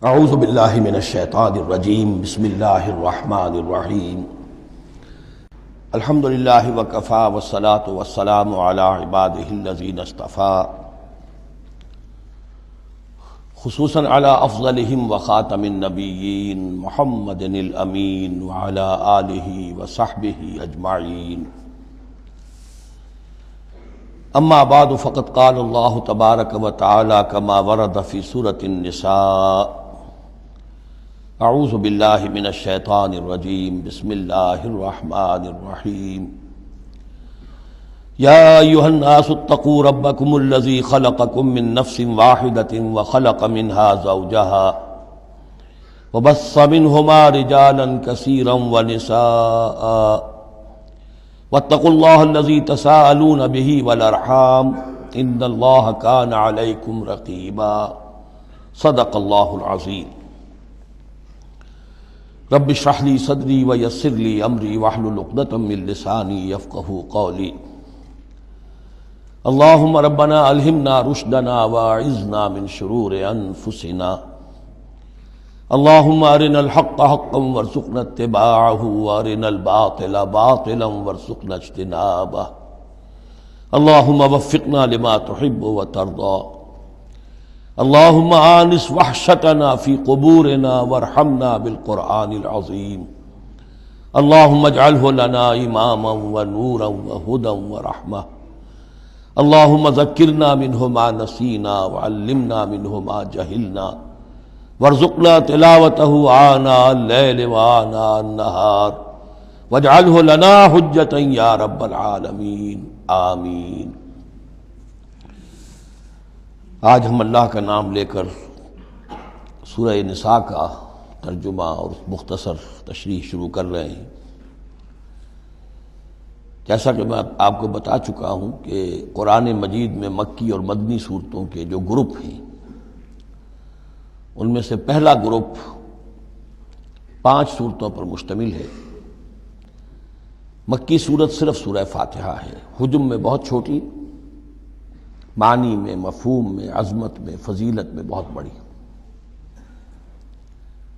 اعوذ باللہ من الشیطان الرجیم بسم اللہ الرحمن الرحیم الحمد للہ وکفی والصلاة والسلام علی عبادہ الذین اصطفیٰ خصوصاً علی افضلہم وخاتم النبیین محمد الامین وعلی آلہ وصحبہ اجمعین اما بعد فقد قال اللہ تبارک وتعالی کما ورد فی سورۃ النساء اعوذ باللہ من الشیطان الرجیم بسم اللہ الرحمن الرحیم یا ایھا الناس اتقوا ربکم الذی خلقکم من نفس واحدۃ وخلق منها زوجها وبث منہما رجالا کثیرا ونساء واتقوا اللہ الذی تساءلون به والارحام ان اللہ کان علیکم رقیبا صدق اللہ العظیم رب اشرح لی صدری ویسر لی امری واحلل عقدۃ من لسانی یفقہوا قولی اللہم ربنا الہمنا رشدنا واعذنا من شرور انفسنا اللہم ارنا الحق حقا وارزقنا اتباعہ وارنا الباطل باطلا وارزقنا اجتنابہ اللہم وفقنا لما تحب وترضى اللہم آنس وحشتنا فی قبورنا وارحمنا بالقرآن العظیم اللہم اجعلہ لنا اماما ونورا وہدا ورحمہ اللہم ذکرنا منہ ما نسینا وعلمنا منہ ما جہلنا وارزقنا تلاوتہ آناء اللیل وآناء النہار واجعلہ لنا حجتا یا رب العالمین آمین۔ آج ہم اللہ کا نام لے کر سورہ نساء کا ترجمہ اور مختصر تشریح شروع کر رہے ہیں۔ جیسا کہ میں آپ کو بتا چکا ہوں کہ قرآن مجید میں مکی اور مدنی صورتوں کے جو گروپ ہیں ان میں سے پہلا گروپ 5 صورتوں پر مشتمل ہے۔ مکی صورت صرف سورہ فاتحہ ہے، حجم میں بہت چھوٹی، معنی میں، مفہوم میں، عظمت میں، فضیلت میں بہت بڑی۔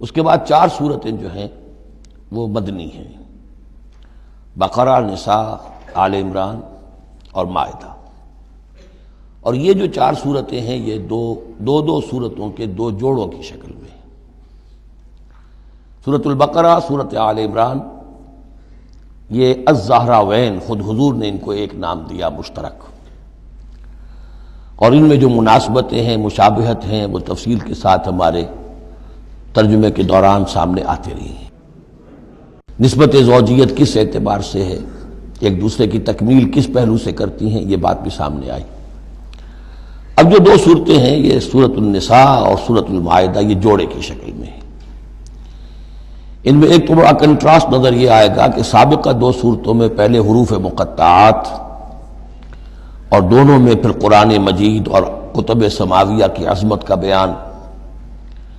اس کے بعد 4 صورتیں جو ہیں وہ مدنی ہیں، بقرہ، نساء، آل عمران اور مائدہ۔ اور یہ جو 4 صورتیں ہیں یہ دو صورتوں کے 2 جوڑوں کی شکل میں۔ سورۃ البقرہ، سورۃ آل عمران، یہ الزہراوین، خود حضور نے ان کو ایک نام دیا مشترک، اور ان میں جو مناسبتیں ہیں، مشابہت ہیں، وہ تفصیل کے ساتھ ہمارے ترجمے کے دوران سامنے آتے رہی ہیں۔ نسبت زوجیت کس اعتبار سے ہے، ایک دوسرے کی تکمیل کس پہلو سے کرتی ہیں، یہ بات بھی سامنے آئی۔ اب جو 2 صورتیں ہیں یہ سورۃ النساء اور سورۃ المائدہ، یہ جوڑے کی شکل میں ہیں۔ ان میں ایک تو بڑا کنٹراسٹ نظر یہ آئے گا کہ سابقہ 2 صورتوں میں پہلے حروف مقطعات اور دونوں میں پھر قرآن مجید اور کتب سماویہ کی عظمت کا بیان،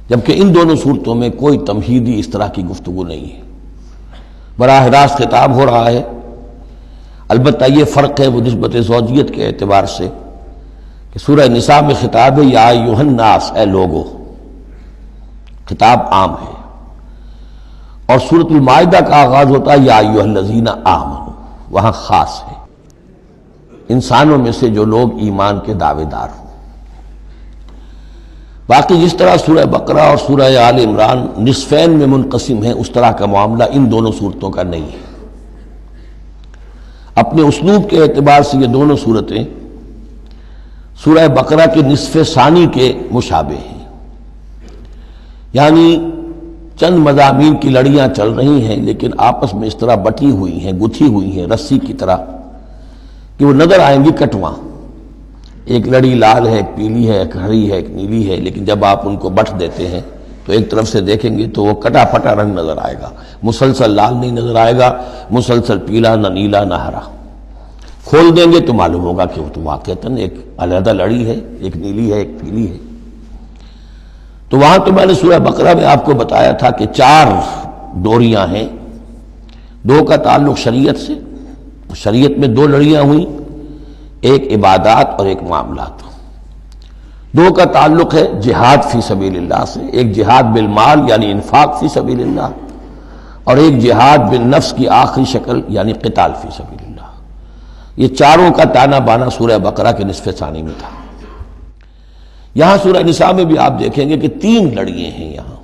جبکہ ان دونوں صورتوں میں کوئی تمہیدی اس طرح کی گفتگو نہیں ہے، براہ راست خطاب ہو رہا ہے۔ البتہ یہ فرق ہے وہ نسبت زوجیت کے اعتبار سے کہ سورہ نساء میں خطاب ہے یا ایھا الناس، اے لوگو، خطاب عام ہے، اور سورۃ المائدہ کا آغاز ہوتا ہے یا ایھا الذین آمنوا، وہاں خاص ہے، انسانوں میں سے جو لوگ ایمان کے دعوے دار ہوں۔ باقی جس طرح سورہ بقرہ اور سورہ آل عمران نصفین میں منقسم ہیں، اس طرح کا معاملہ ان دونوں صورتوں کا نہیں ہے۔ اپنے اسلوب کے اعتبار سے یہ دونوں صورتیں سورہ بقرہ کے نصف ثانی کے مشابہ ہیں، یعنی چند مضامین کی لڑیاں چل رہی ہیں لیکن آپس میں اس طرح بٹی ہوئی ہیں، گتھی ہوئی ہیں رسی کی طرح کہ وہ نظر آئیں گی کٹواں، ایک لڑی لال ہے، ایک پیلی ہے، ایک ہری ہے، ایک نیلی ہے، لیکن جب آپ ان کو بٹ دیتے ہیں تو ایک طرف سے دیکھیں گے تو وہ کٹا پھٹا رنگ نظر آئے گا، مسلسل لال نہیں نظر آئے گا، مسلسل پیلا، نہ نیلا نہ ہرا۔ کھول دیں گے تو معلوم ہوگا کہ وہ تو واقعتاً ایک علیحدہ لڑی ہے، ایک نیلی ہے، ایک پیلی ہے۔ تو وہاں تو میں نے سورہ بقرہ میں آپ کو بتایا تھا کہ 4 ڈوریاں ہیں، 2 کا تعلق شریعت سے، شریعت میں 2 لڑیاں ہوئیں، ایک عبادات اور ایک معاملات۔ دو کا تعلق ہے جہاد فی سبیل اللہ سے، ایک جہاد بالمال یعنی انفاق فی سبیل اللہ، اور ایک جہاد بالنفس کی آخری شکل یعنی قتال فی سبیل اللہ۔ یہ چاروں کا تانا بانا سورہ بقرہ کے نصف ثانی میں تھا۔ یہاں سورہ نساء میں بھی آپ دیکھیں گے کہ 3 لڑیاں ہیں یہاں،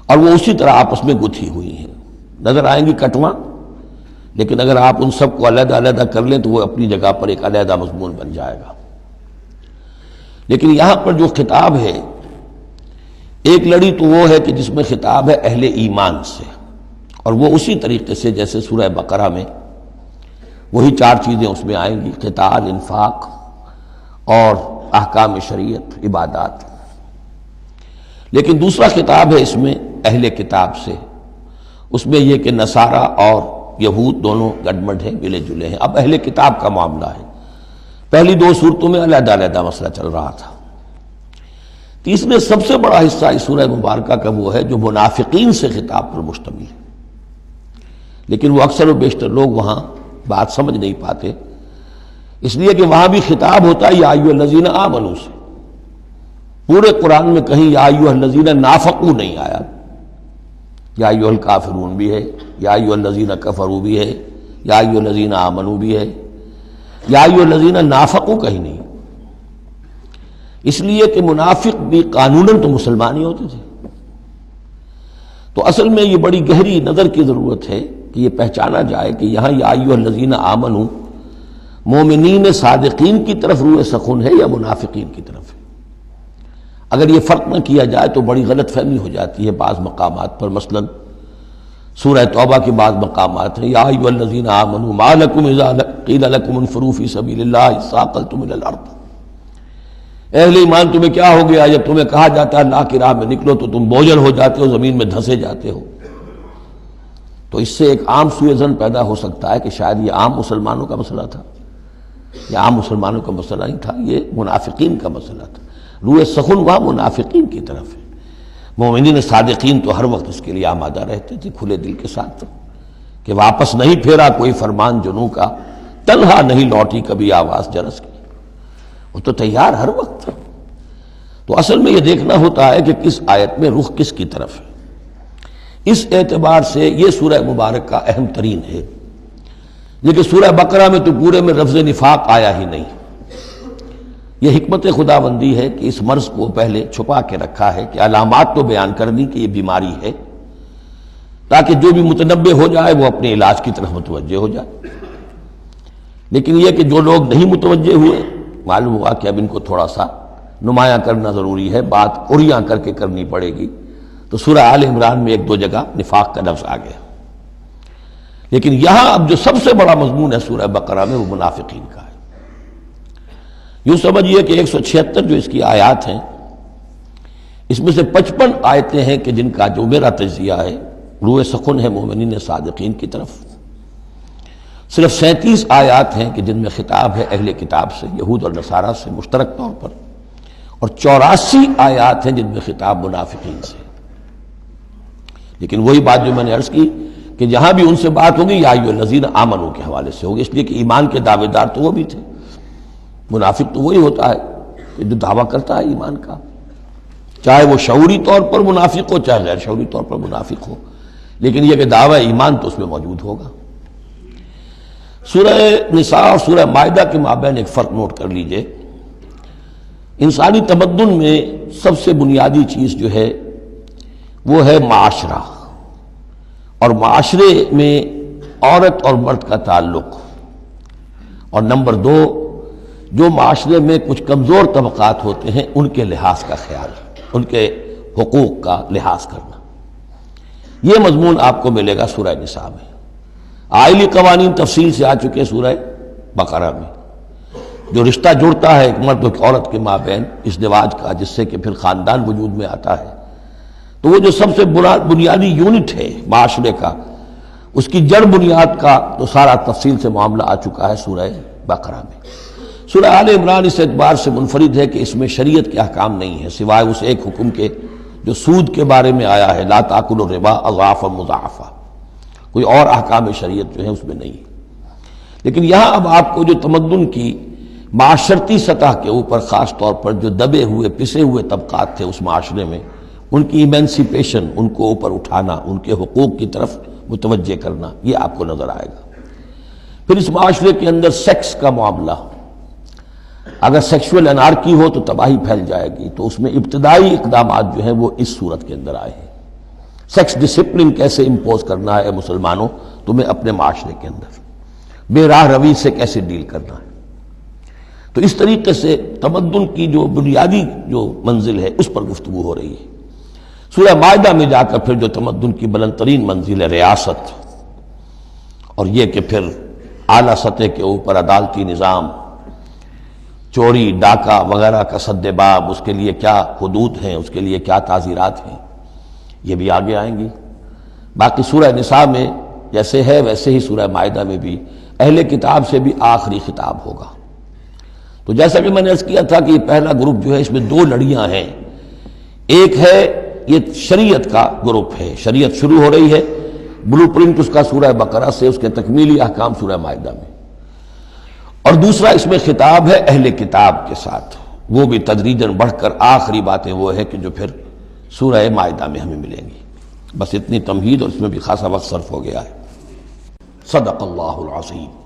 اور وہ اسی طرح آپس میں گتھی ہوئی ہیں، نظر آئیں گی کٹواں، لیکن اگر آپ ان سب کو علیحدہ علیحدہ کر لیں تو وہ اپنی جگہ پر ایک علیحدہ مضمون بن جائے گا۔ لیکن یہاں پر جو خطاب ہے، ایک لڑی تو وہ ہے کہ جس میں خطاب ہے اہل ایمان سے، اور وہ اسی طریقے سے جیسے سورہ بقرہ میں وہی 4 چیزیں اس میں آئیں گی، قتال، انفاق اور احکام شریعت، عبادات۔ لیکن دوسرا خطاب ہے اس میں اہل کتاب سے، اس میں یہ کہ نصارہ اور یہود دونوں گڈمڈ ہیں، ملے جلے ہیں۔ اب اہل کتاب کا معاملہ ہے، پہلی 2 صورتوں میں علیحدہ علیحدہ مسئلہ چل رہا تھا۔ تیسرے سب سے بڑا حصہ اس سورہ مبارکہ کا وہ ہے جو منافقین سے خطاب پر مشتمل ہے، لیکن وہ اکثر و بیشتر لوگ وہاں بات سمجھ نہیں پاتے، اس لیے کہ وہاں بھی خطاب ہوتا ہے یا ایھا الذین آمنوا سے۔ پورے قرآن میں کہیں یا ایھا الذین نافقوا نہیں آیا، یا ایھا الکافرون بھی ہے، یا ایھا الذین کفروا بھی ہے، یا ایھا الذین آمنوا بھی ہے، یا ایھا الذین نافقوا کہیں نہیں، اس لیے کہ منافق بھی قانوناً تو مسلمان ہی ہوتے تھے۔ تو اصل میں یہ بڑی گہری نظر کی ضرورت ہے کہ یہ پہچانا جائے کہ یہاں یا ایھا الذین آمنوا مومنین صادقین کی طرف روح سخن ہے یا منافقین کی طرف ہے۔ اگر یہ فرق نہ کیا جائے تو بڑی غلط فہمی ہو جاتی ہے بعض مقامات پر، مثلا سورہ توبہ کے بعض مقامات ہیں یا ایھا الذین آمنوا ما لکم اذا قیل لکم انفروا فی سبیل اللہ ثاقلتم الی الارض، اہل ایمان تمہیں کیا ہو گیا جب تمہیں کہا جاتا ہے اللہ کی راہ میں نکلو تو تم بوجھل ہو جاتے ہو، زمین میں دھسے جاتے ہو۔ تو اس سے ایک عام سوء ظن پیدا ہو سکتا ہے کہ شاید یہ عام مسلمانوں کا مسئلہ تھا، یہ عام مسلمانوں کا مسئلہ نہیں تھا، یہ منافقین کا مسئلہ تھا۔ روح سخن وہاں منافقین کی طرف ہے، مومنین صادقین تو ہر وقت اس کے لیے آمادہ رہتے تھے کھلے دل کے ساتھ کہ واپس نہیں پھیرا کوئی فرمان جنوں کا، تنہا نہیں لوٹی کبھی آواز جرس کی، وہ تو تیار ہر وقت تھا۔ تو اصل میں یہ دیکھنا ہوتا ہے کہ کس آیت میں رخ کس کی طرف ہے۔ اس اعتبار سے یہ سورہ مبارک کا اہم ترین ہے، لیکن سورہ بقرہ میں تو پورے میں لفظ نفاق آیا ہی نہیں۔ یہ حکمت خداوندی ہے کہ اس مرض کو پہلے چھپا کے رکھا ہے، کہ علامات تو بیان کر دی کہ یہ بیماری ہے، تاکہ جو بھی متنبہ ہو جائے وہ اپنے علاج کی طرف متوجہ ہو جائے۔ لیکن یہ کہ جو لوگ نہیں متوجہ ہوئے، معلوم ہوا کہ اب ان کو تھوڑا سا نمایاں کرنا ضروری ہے، بات عریاں کر کے کرنی پڑے گی۔ تو سورہ آل عمران میں 1-2 جگہ نفاق کا لفظ آ گیا، لیکن یہاں اب جو سب سے بڑا مضمون ہے سورہ بقرہ میں وہ منافقین کا ہے۔ یوں سمجھیے کہ 176 جو اس کی آیات ہیں، اس میں سے 55 آیتیں ہیں کہ جن کا جو میرا تجزیہ ہے روح سخن ہے مومنین صادقین کی طرف، صرف 37 آیات ہیں کہ جن میں خطاب ہے اہل کتاب سے، یہود اور نصارہ سے مشترک طور پر، اور 84 آیات ہیں جن میں خطاب منافقین سے۔ لیکن وہی بات جو میں نے عرض کی کہ جہاں بھی ان سے بات ہوگی یا ایھا الذین آمنوا کے حوالے سے ہوگی، اس لیے کہ ایمان کے دعوے دار تو وہ بھی تھے۔ منافق تو وہی ہوتا ہے کہ جو دعویٰ کرتا ہے ایمان کا، چاہے وہ شعوری طور پر منافق ہو چاہے غیر شعوری طور پر منافق ہو، لیکن یہ کہ دعویٰ ایمان تو اس میں موجود ہوگا۔ سورہ نساء اور سورہ مائدہ کے مابین ایک فرق نوٹ کر لیجئے۔ انسانی تمدن میں سب سے بنیادی چیز جو ہے وہ ہے معاشرہ، اور معاشرے میں عورت اور مرد کا تعلق، اور نمبر 2 جو معاشرے میں کچھ کمزور طبقات ہوتے ہیں ان کے لحاظ کا خیال، ان کے حقوق کا لحاظ کرنا۔ یہ مضمون آپ کو ملے گا سورہ نساء میں۔ آئلی قوانین تفصیل سے آ چکے سورہ بقرہ میں، جو رشتہ جڑتا ہے ایک مرد و ایک عورت کے مابین ازدواج کا، جس سے کہ پھر خاندان وجود میں آتا ہے، تو وہ جو سب سے بنیادی یونٹ ہے معاشرے کا، اس کی جڑ بنیاد کا تو سارا تفصیل سے معاملہ آ چکا ہے سورہ بقرہ میں۔ سورہ آل عمران اس اعتبار سے منفرد ہے کہ اس میں شریعت کے احکام نہیں ہیں سوائے اس ایک حکم کے جو سود کے بارے میں آیا ہے، لا تاکلوا الربا اضعافا مضاعفا، کوئی اور احکام شریعت جو ہے اس میں نہیں ہے۔ لیکن یہاں اب آپ کو جو تمدن کی معاشرتی سطح کے اوپر خاص طور پر جو دبے ہوئے پسے ہوئے طبقات تھے اس معاشرے میں، ان کی ایمینسیپیشن، ان کو اوپر اٹھانا، ان کے حقوق کی طرف متوجہ کرنا، یہ آپ کو نظر آئے گا۔ پھر اس معاشرے کے اندر سیکس کا معاملہ، اگر سیکشول انارکی ہو تو تباہی پھیل جائے گی، تو اس میں ابتدائی اقدامات جو ہیں وہ اس صورت کے اندر آئے ہیں۔ سیکس ڈسپلن کیسے امپوز کرنا ہے مسلمانوں تمہیں اپنے معاشرے کے اندر، بے راہ روی سے کیسے ڈیل کرنا ہے۔ تو اس طریقے سے تمدن کی جو بنیادی جو منزل ہے اس پر گفتگو ہو رہی ہے۔ سورہ مائدہ میں جا کر پھر جو تمدن کی بلند ترین منزل ہے ریاست، اور یہ کہ پھر اعلیٰ سطح کے اوپر عدالتی نظام، چوری ڈاکہ وغیرہ کا سد باب، اس کے لیے کیا حدود ہیں، اس کے لیے کیا تعزیرات ہیں، یہ بھی آگے آئیں گی۔ باقی سورہ نساء میں جیسے ہے ویسے ہی سورہ مائدہ میں بھی اہل کتاب سے بھی آخری خطاب ہوگا۔ تو جیسا کہ میں نے عرض کیا تھا کہ یہ پہلا گروپ جو ہے اس میں دو لڑیاں ہیں۔ ایک ہے یہ شریعت کا گروپ ہے، شریعت شروع ہو رہی ہے، بلو پرنٹ اس کا سورہ بقرہ سے، اس کے تکمیلی احکام سورہ مائدہ میں۔ اور دوسرا اس میں خطاب ہے اہل کتاب کے ساتھ، وہ بھی تدریجاً بڑھ کر آخری باتیں وہ ہے کہ جو پھر سورہ مائدہ میں ہمیں ملیں گی۔ بس اتنی تمہید، اور اس میں بھی خاصا وقت صرف ہو گیا ہے۔ صدق اللہ العظیم۔